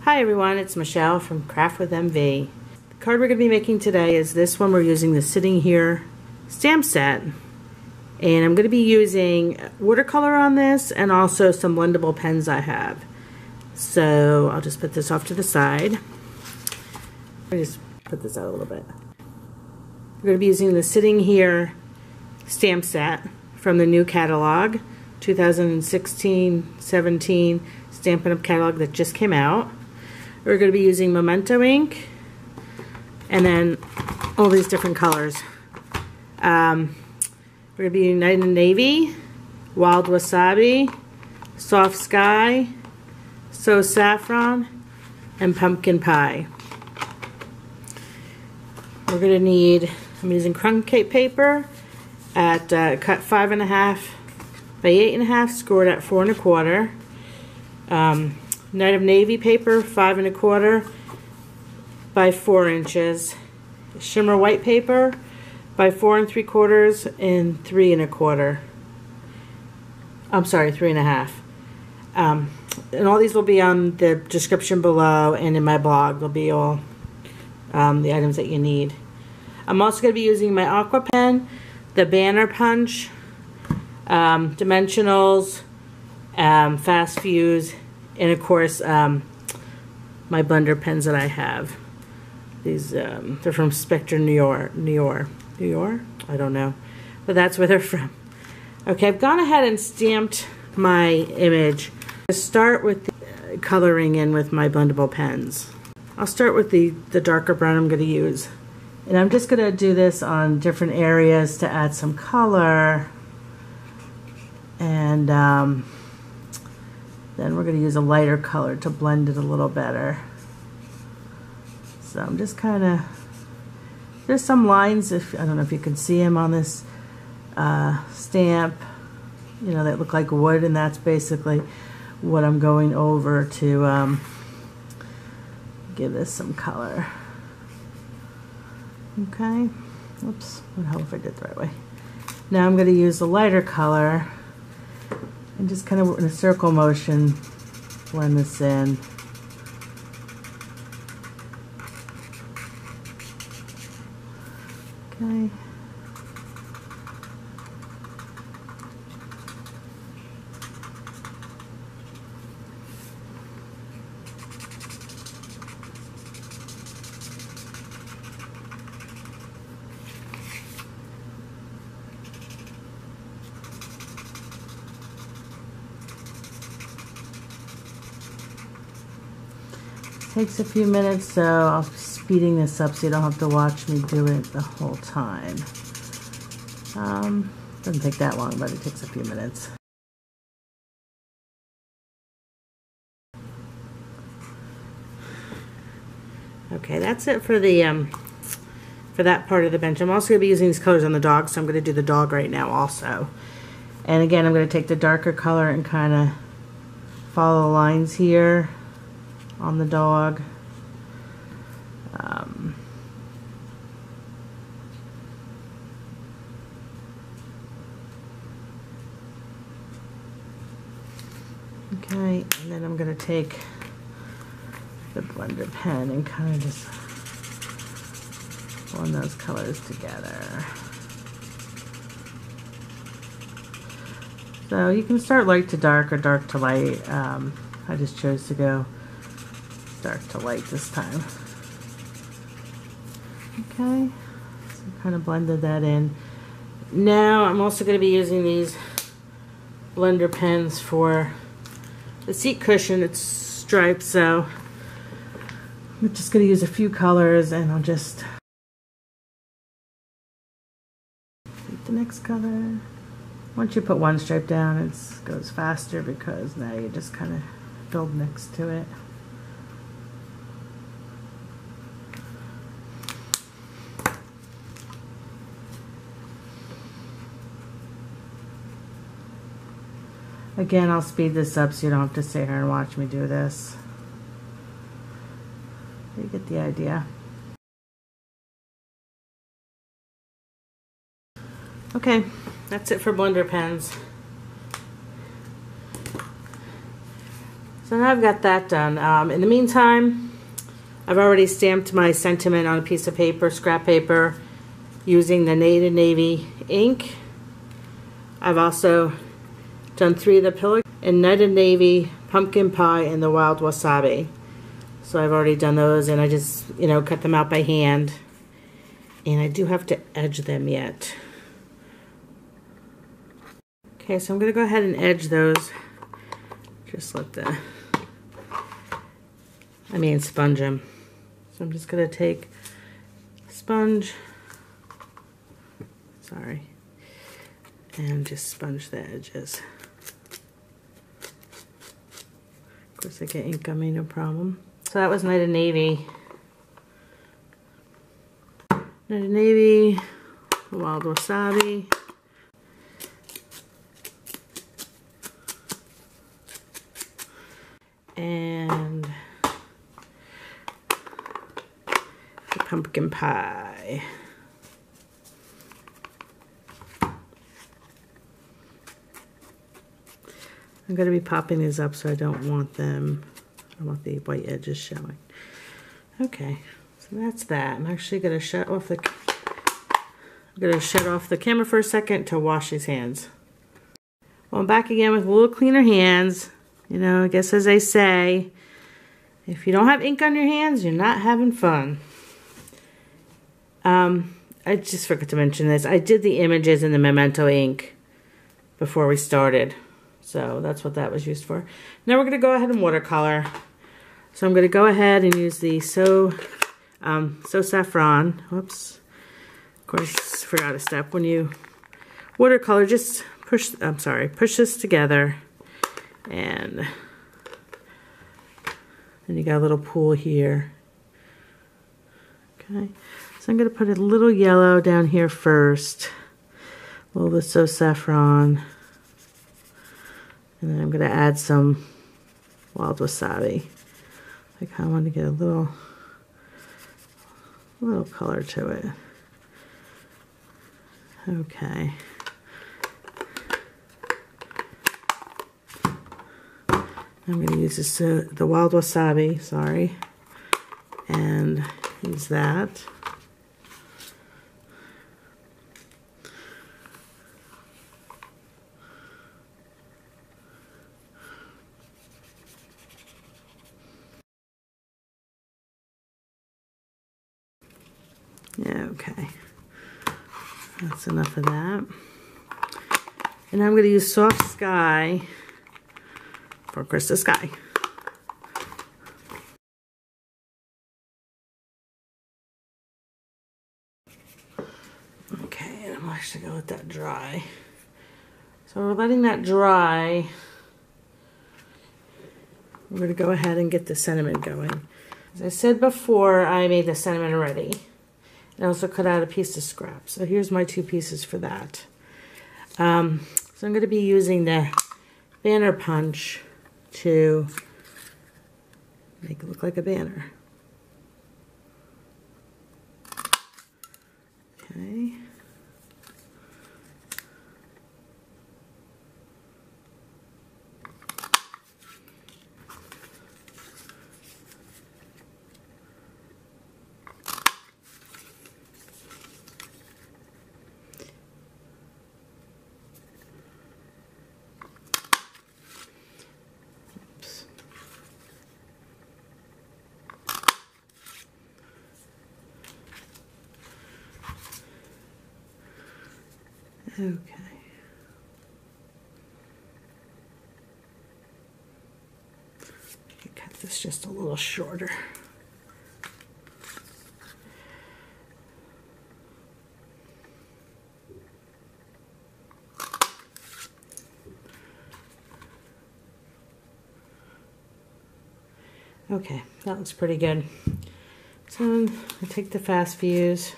Hi everyone, it's Michelle from Craft with MV. The card we're going to be making today is this one. We're using the Sitting Here stamp set. And I'm going to be using watercolor on this and also some blendable pens I have. So I'll just put this off to the side. Let me just put this out a little bit. We're going to be using the Sitting Here stamp set from the new catalog, 2016-17 Stampin' Up! Catalog that just came out. We're going to be using Memento ink and then all these different colors. We're going to be using Night and Navy, Wild Wasabi, Soft Sky, So Saffron, and Pumpkin Pie. We're going to need, I'm using Crumb Cake paper at cut 5.5 by 8.5, scored at 4 1/4. Night of Navy paper, 5 1/4 by 4 inches. Shimmer White paper by 4 3/4 and 3 1/4. I'm sorry, 3 1/2. And all these will be on the description below and in my blog. They'll be all the items that you need. I'm also going to be using my Aqua pen, the Banner Punch, Dimensionals, Fast Fuse, and of course my blender pens that I have. These they're from Spectre, New York. I don't know, but that's where they're from. Okay, I've gone ahead and stamped my image. I'll start with the coloring in with my blendable pens. I'll start with the darker brown I'm going to use, and I'm just going to do this on different areas to add some color. And then we're going to use a lighter color to blend it a little better. So I'm just kind of, there's some lines, I don't know if you can see them on this stamp, you know, that look like wood, and that's basically what I'm going over to give this some color. Okay, oops, I hope if I did it the right way. Now I'm going to use the lighter color and just kind of in a circle motion blend this in. Okay. Takes a few minutes, so I'll be speeding this up so you don't have to watch me do it the whole time. Doesn't take that long, but it takes a few minutes. Okay, that's it for the for that part of the bench. I'm also going to be using these colors on the dog, so I'm going to do the dog right now also. And again, I'm going to take the darker color and kind of follow the lines here on the dog. Okay, and then I'm going to take the blender pen and kind of just blend those colors together. So you can start light to dark or dark to light. I just chose to go dark to light this time. Okay, so kind of blended that in. Now I'm also going to be using these blender pens for the seat cushion. It's striped, so I'm just going to use a few colors, and I'll just take the next color. Once you put one stripe down, it goes faster because now you just kind of build next to it. Again, I'll speed this up so you don't have to sit here and watch me do this. You get the idea. Okay, that's it for blender pens. So now I've got that done. In the meantime, I've already stamped my sentiment on a piece of paper, scrap paper, using the Native Navy ink. I've also done 3 of the pillar in Native Navy, Pumpkin Pie, and the Wild Wasabi. So I've already done those, and I just, you know, cut them out by hand. And I do have to edge them yet. Okay, so I'm going to go ahead and edge those. Just let the, sponge them. So I'm just going to take a sponge, and just sponge the edges. Of course I get ink on me, no problem. So that was Native Navy. Native Navy, Wild Wasabi. And the Pumpkin Pie. I'm going to be popping these up so I don't want them, I want the white edges showing. Okay, so that's that. I'm actually going to shut off the camera for a second to wash these hands. Well, I'm back again with a little cleaner hands. You know, I guess as they say, if you don't have ink on your hands, you're not having fun. I just forgot to mention this. I did the images in the Memento ink before we started. So that's what that was used for. Now we're going to go ahead and watercolor. So I'm going to go ahead and use the So Saffron. Whoops. Of course, forgot a step. When you watercolor, just push this together. And then you got a little pool here. Okay. So I'm going to put a little yellow down here first. A little bit So Saffron. And then I'm going to add some Wild Wasabi. I kind of want to get a little color to it. Okay. I'm going to use this, the Wild Wasabi, and use that. Okay, that's enough of that. And I'm going to use Soft Sky for Crystal Sky. Okay, and I'm actually going to let that dry. So we're letting that dry. We're going to go ahead and get the sentiment going. As I said before, I made the sentiment already. I also cut out a piece of scrap. So here's my 2 pieces for that. So I'm going to be using the banner punch to make it look like a banner. Okay. Okay. Cut this just a little shorter. Okay, that looks pretty good. So I take the fast fuse,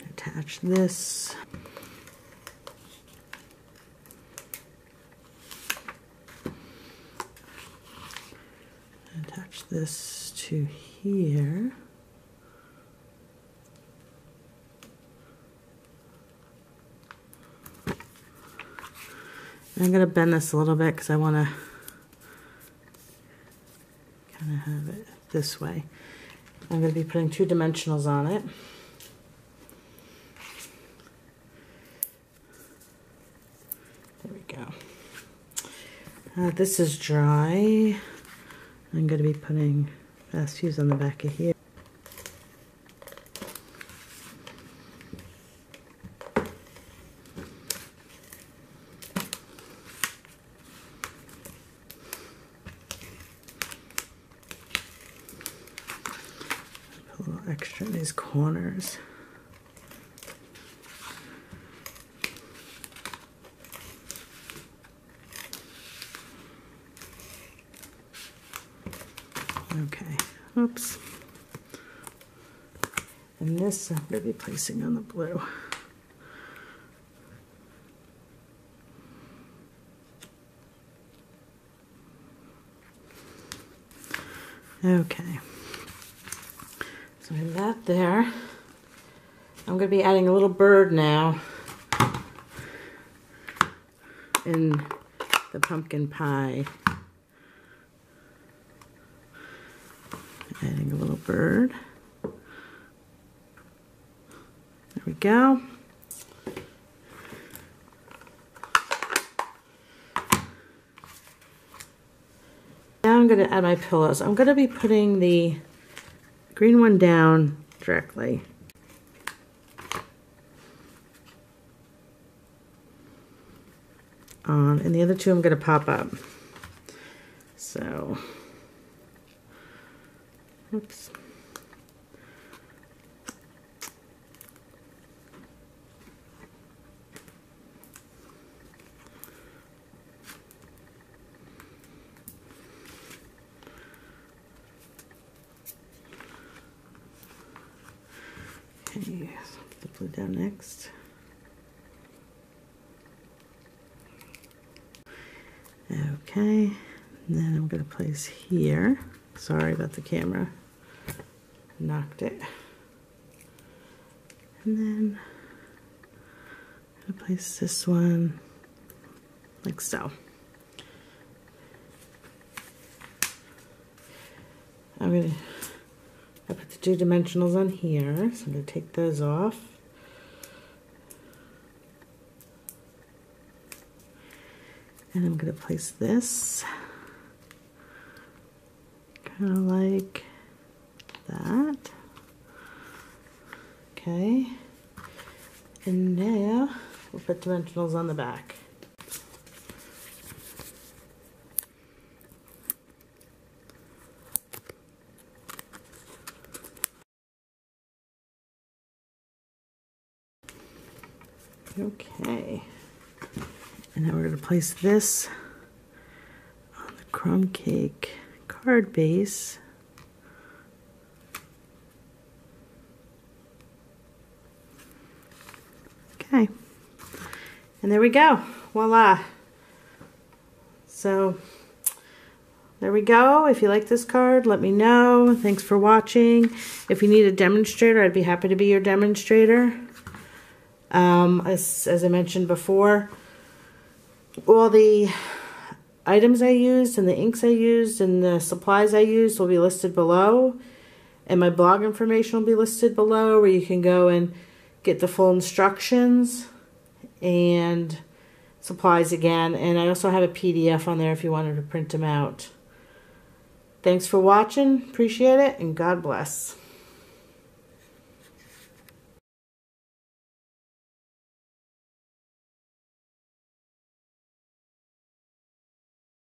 attach this. Attach this to here. I'm going to bend this a little bit because I want to kind of have it this way. I'm going to be putting 2 dimensionals on it. There we go. This is dry. I'm going to be putting fast fuse on the back of here. Put a little extra in these corners. Okay, oops. And this I'm going to be placing on the blue. Okay. So I have that there. I'm going to be adding a little bird now in the pumpkin pie. Adding a little bird. There we go. Now I'm going to add my pillows. I'm going to be putting the green one down directly. On, and the other 2 I'm going to pop up. So, oops. Okay, put the blue down next. Okay, and then I'm going to place here. Sorry about the camera. Knocked it. And then I'm going to place this one like so. I put the 2 dimensionals on here, so I'm going to take those off. And I'm going to place this kind of like that. Okay. And now we'll put dimensionals on the back. Okay. And then we're going to place this on the Crumb Cake card base. Okay. And there we go. Voila. So there we go. If you like this card, let me know. Thanks for watching. If you need a demonstrator, I'd be happy to be your demonstrator. As I mentioned before, all the items I used and the inks I used and the supplies I used will be listed below, and my blog information will be listed below, where you can go and get the full instructions and supplies again. And I also have a PDF on there if you wanted to print them out. Thanks for watching. Appreciate it, and God bless.